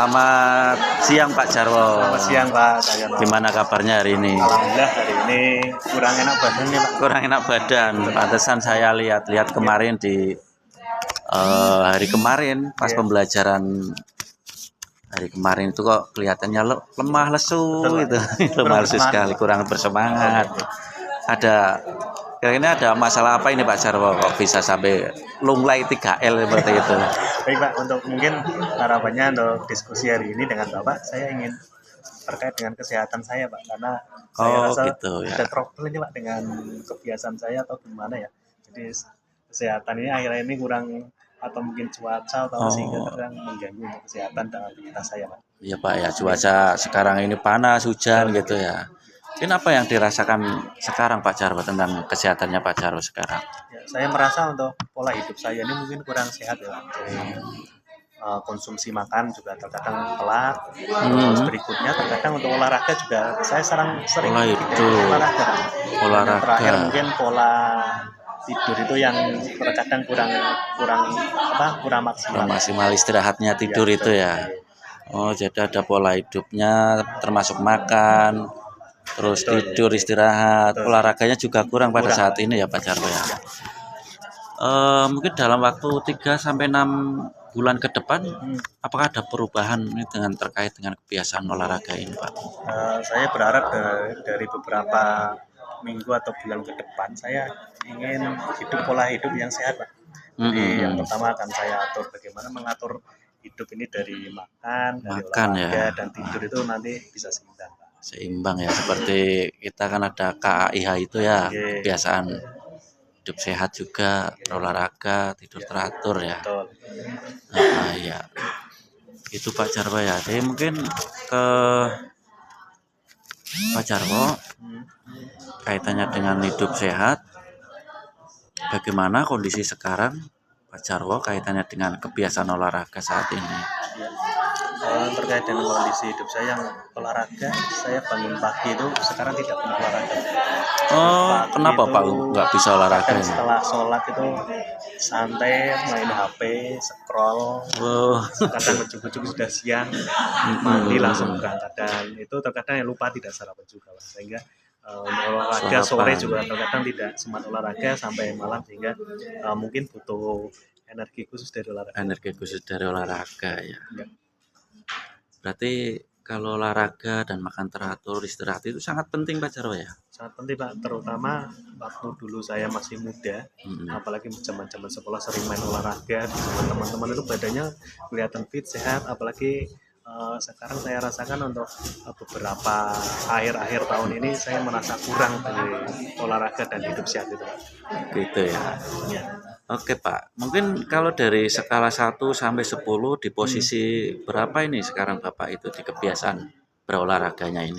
Selamat siang Pak Jarwo. Selamat siang Pak Cahyono. Gimana kabarnya hari ini? Alhamdulillah hari ini kurang enak badannya Pak. Kurang enak badan. Pantesan saya lihat kemarin di hari kemarin pas pembelajaran hari kemarin itu kok kelihatannya lemah lesu gitu. Lemah lesu sekali, kurang bersemangat. Ada kira-kira ada masalah apa ini Pak Jarwo kok bisa sampai lunglai 3L seperti itu? Baik Pak, untuk mungkin harapannya untuk diskusi hari ini dengan Bapak, saya ingin terkait dengan kesehatan saya Pak, karena saya rasa gitu, ya. ada trouble ini Pak dengan kebiasaan saya atau gimana ya. Jadi kesehatan ini akhirnya ini kurang atau mungkin cuaca atau sehingga terkadang mengganggu untuk kesehatan dan aktivitas saya Pak. Iya Pak ya, cuaca sekarang ini panas, hujan gitu ya. Ini apa yang dirasakan sekarang Pak Jarwo tentang kesehatannya Pak Jarwo sekarang? Ya, saya merasa untuk pola hidup saya ini mungkin kurang sehat ya Pak. Jadi konsumsi makan juga terkadang telat. Terus berikutnya terkadang untuk olahraga juga saya sering olahraga. Dan terakhir mungkin pola tidur itu yang terkadang kurang maksimal istirahatnya tidur ya, itu ya. Oh, jadi ada pola hidupnya termasuk makan, terus tidur, istirahat, olahraganya juga kurang pada saat ini ya Pak Jarwo ya. Mungkin dalam waktu 3-6 bulan ke depan, apakah ada perubahan ini terkait dengan kebiasaan olahraga ini Pak? Saya berharap dari beberapa minggu atau bulan ke depan saya ingin pola hidup yang sehat Pak. Jadi yang pertama akan saya atur bagaimana mengatur hidup ini dari makan olahraga ya, dan tidur itu nanti bisa seimbang Pak. Seimbang ya, seperti kita kan ada KAIH itu ya, kebiasaan hidup sehat juga, olahraga, tidur teratur ya. Nah, ya. Itu Pak Jarwo ya. Jadi mungkin ke Pak Jarwo kaitannya dengan hidup sehat, bagaimana kondisi sekarang Pak Jarwo kaitannya dengan kebiasaan olahraga saat ini? Terkait dengan kondisi hidup saya yang olahraga, saya bangun pagi itu sekarang tidak pernah olahraga. Kenapa Pak nggak bisa olahraga? Setelah sholat itu santai, main HP, scroll, kadang ujung-ujung sudah siang, mandi langsung berangkat, dan itu terkadang lupa tidak sarapan juga Pak. Sehingga untuk olahraga sore juga terkadang tidak sempat olahraga sampai malam, sehingga mungkin butuh energi khusus dari olahraga. Ya. Berarti kalau olahraga dan makan teratur, istirahat itu sangat penting Pak Jarwo ya? Sangat penting Pak, terutama waktu dulu saya masih muda, apalagi zaman-zaman sekolah sering main olahraga sama teman-teman, itu badannya kelihatan fit, sehat, apalagi sekarang saya rasakan untuk beberapa akhir-akhir tahun ini saya merasa kurang dari olahraga dan hidup sehat itu Pak. Gitu ya. Oke Pak, mungkin kalau dari skala 1 sampai 10 di posisi berapa ini sekarang Bapak itu di kebiasaan berolahraganya ini?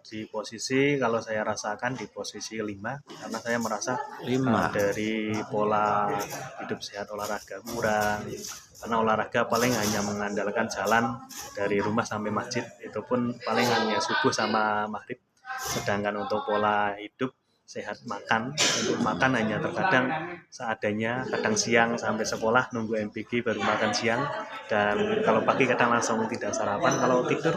Di posisi, kalau saya rasakan di posisi 5, karena saya merasa 5. Dari pola hidup sehat olahraga kurang, karena olahraga paling hanya mengandalkan jalan dari rumah sampai masjid, itu pun paling hanya subuh sama maghrib. Sedangkan untuk pola hidup sehat untuk makan hanya terkadang seadanya, kadang siang sampai sekolah nunggu MPG baru makan siang, dan kalau pagi kadang langsung tidak sarapan. Kalau tidur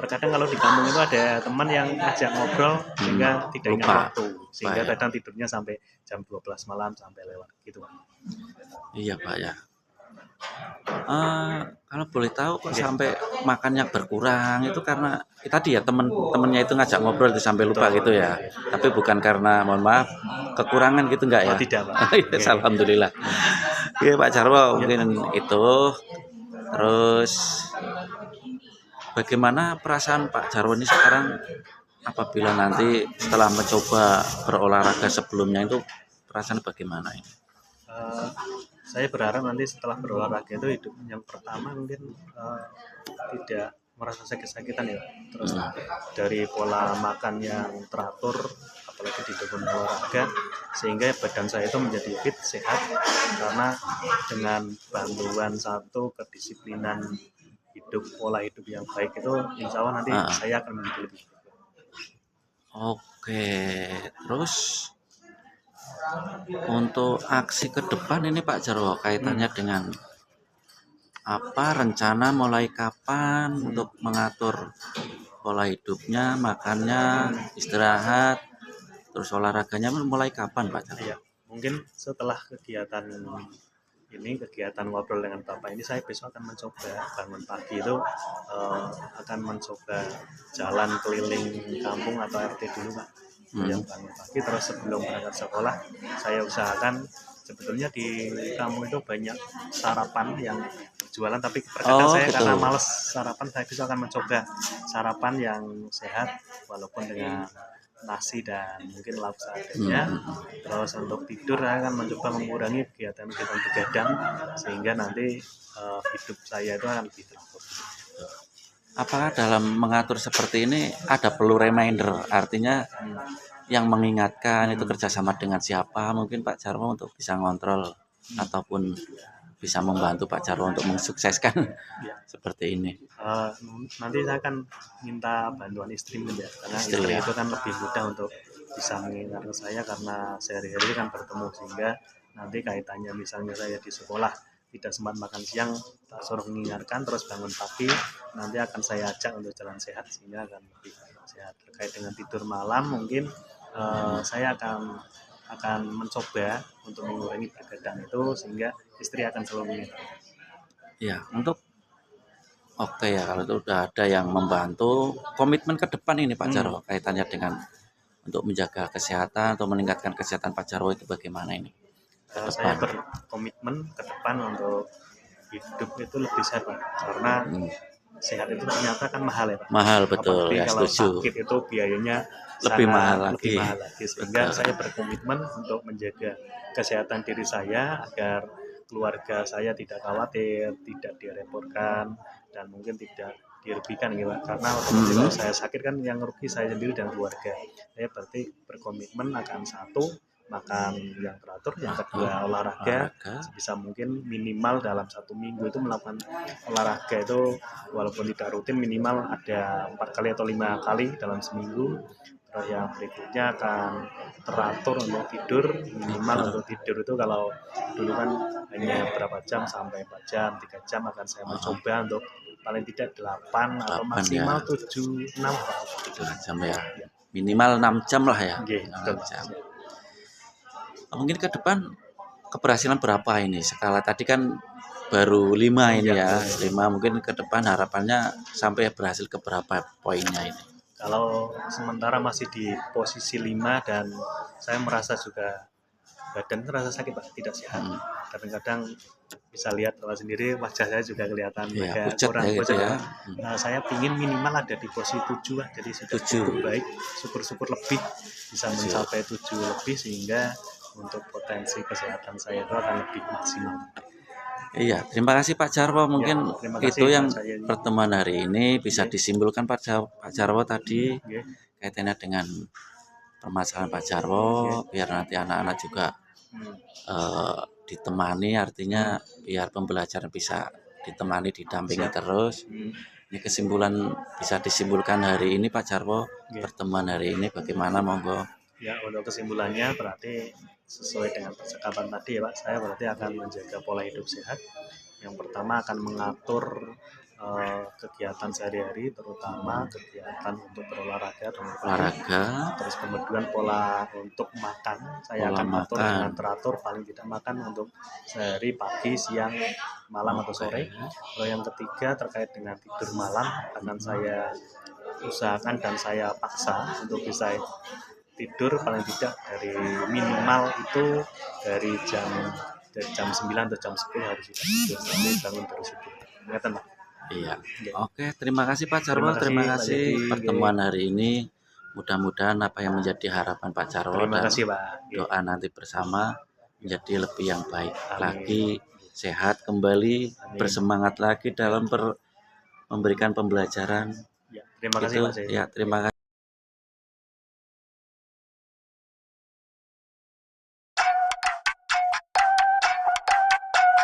terkadang kalau di kampung itu ada teman yang ngajak ngobrol sehingga tidak ingat waktu, sehingga kadang tidurnya sampai jam 12 malam sampai lewat gitu Pak. Iya Pak ya. Kalau boleh tahu kok sampai makannya berkurang itu karena tadi ya temennya itu ngajak ngobrol itu sampai lupa gitu ya. Tapi bukan karena, mohon maaf, kekurangan gitu enggak ya? Tidak Pak. Alhamdulillah. Iya Pak Jarwo, mungkin itu. Terus bagaimana perasaan Pak Jarwo ini sekarang apabila nanti setelah mencoba berolahraga sebelumnya itu perasaan bagaimana ini? Saya berharap nanti setelah berolahraga itu hidup yang pertama mungkin tidak merasa sakit-sakitan ya. Terus dari pola makan yang teratur, apalagi di dalam olahraga, sehingga badan saya itu menjadi fit, sehat, karena dengan bantuan satu kedisiplinan hidup, pola hidup yang baik itu, insya Allah nanti saya akan menjadi lebih baik. Oke, terus untuk aksi ke depan ini Pak Jarwo kaitannya dengan apa rencana mulai kapan untuk mengatur pola hidupnya, makannya, istirahat, terus olahraganya mulai kapan Pak Jarwo? Iya, mungkin setelah kegiatan ngobrol dengan Bapak ini, saya besok akan mencoba bangun pagi itu akan mencoba jalan keliling kampung atau RT dulu Pak. Yang bangun pagi, terus sebelum berangkat sekolah saya usahakan, sebetulnya di kampung itu banyak sarapan yang berjualan, tapi terkadang Oh saya gitu. karena males sarapan, saya besok akan mencoba sarapan yang sehat walaupun dengan nasi dan mungkin lauk seadanya. Terus untuk tidur saya akan mencoba mengurangi kegiatan-kegiatan begadang sehingga nanti hidup saya itu akan lebih teratur. Apakah dalam mengatur seperti ini ada perlu reminder, artinya yang mengingatkan itu kerjasama dengan siapa, mungkin Pak Jarwo untuk bisa ngontrol ataupun bisa membantu Pak Jarwo untuk mensukseskan Ya. seperti ini. Nanti saya akan minta bantuan istri ya, karena Istri, istri ya. itu kan lebih mudah untuk bisa mengingatkan saya karena sehari-hari kan bertemu, sehingga nanti kaitannya misalnya saya di sekolah tidak sempat makan siang, tak suruh mengingatkan, terus bangun pagi nanti akan saya ajak untuk jalan sehat sehingga akan lebih sehat. Terkait dengan tidur malam mungkin saya akan mencoba untuk mengurangi begadang itu sehingga istri akan selalu mengingatkan. Ya, untuk oke ya, kalau itu udah ada yang membantu, komitmen ke depan ini Pak Jarwo kaitannya dengan untuk menjaga kesehatan atau meningkatkan kesehatan Pak Jarwo itu bagaimana ini? Ke Saya depan. berkomitmen ke depan untuk hidup itu lebih sehat Pak. Karena sehat itu ternyata kan mahal ya Pak. Mahal, betul Apalagi ya, kalau setuju. sakit itu biayanya Lebih sangat mahal lebih lagi. mahal lagi. Sehingga Betul. saya berkomitmen untuk menjaga kesehatan diri saya agar keluarga saya tidak khawatir, tidak direpotkan, dan mungkin tidak dirugikan gitu Pak. Karena otomatis kalau saya sakit kan yang rugi saya sendiri dan keluarga. Saya berarti berkomitmen akan satu, makan yang teratur, yang kedua olahraga, sebisa mungkin minimal dalam 1 minggu itu melakukan olahraga itu walaupun tidak rutin minimal ada 4 kali atau 5 kali dalam seminggu. Terus yang berikutnya akan teratur untuk tidur, minimal untuk tidur itu kalau dulu kan hanya berapa jam sampai 4 jam, 3 jam akan saya mencoba untuk paling tidak 8 atau 8 maksimal ya. 7, 6 jam ya. Minimal 6 jam lah ya. Oke, 6 jam. Mungkin ke depan keberhasilan berapa ini? Skala tadi kan baru 5 ini ya. 5 mungkin ke depan harapannya sampai berhasil ke berapa poinnya ini? Kalau sementara masih di posisi 5 dan saya merasa juga badan terasa sakit Pak, tidak sehat. Kadang-kadang bisa lihat kalau sendiri wajah saya juga kelihatan ya, agak pucat kurang ya, gitu pucat ya. Nah, saya pingin minimal ada di posisi 7 lah, jadi sudah cukup baik, syukur-syukur lebih bisa mencapai 7 lebih sehingga untuk potensi kesehatan saya itu akan lebih maksimal. Iya, terima kasih Pak Jarwo. Mungkin itu yang pertemuan hari ini bisa disimpulkan Pak Jarwo tadi kaitannya dengan permasalahan Pak Jarwo, biar nanti anak-anak juga ditemani, artinya biar pembelajaran bisa ditemani, didampingi terus. Ini kesimpulan bisa disimpulkan hari ini Pak Jarwo, pertemuan hari ini bagaimana, monggo. Ya, untuk kesimpulannya berarti sesuai dengan percakapan tadi ya Pak, saya berarti akan menjaga pola hidup sehat. Yang pertama akan mengatur kegiatan sehari-hari, terutama kegiatan untuk berolahraga dan olahraga. Terus kemudian pola untuk makan, saya akan atur dengan teratur, paling tidak makan untuk sehari, pagi, siang, malam atau sore. Lalu yang ketiga terkait dengan tidur malam akan saya usahakan dan saya paksa untuk bisa tidur paling tidak dari minimal itu dari jam 9 atau jam 10 harus sudah tidur sampai bangun terus itu. Kelihatan Pak? Iya. Oke, terima kasih Pak Jarwo. Terima kasih pertemuan hari ini. Mudah-mudahan apa yang menjadi harapan Pak Jarwo dan doa nanti bersama menjadi lebih yang baik lagi, sehat kembali, bersemangat lagi dalam memberikan pembelajaran. Ya, terima kasih Pak. Ya, terima kasih.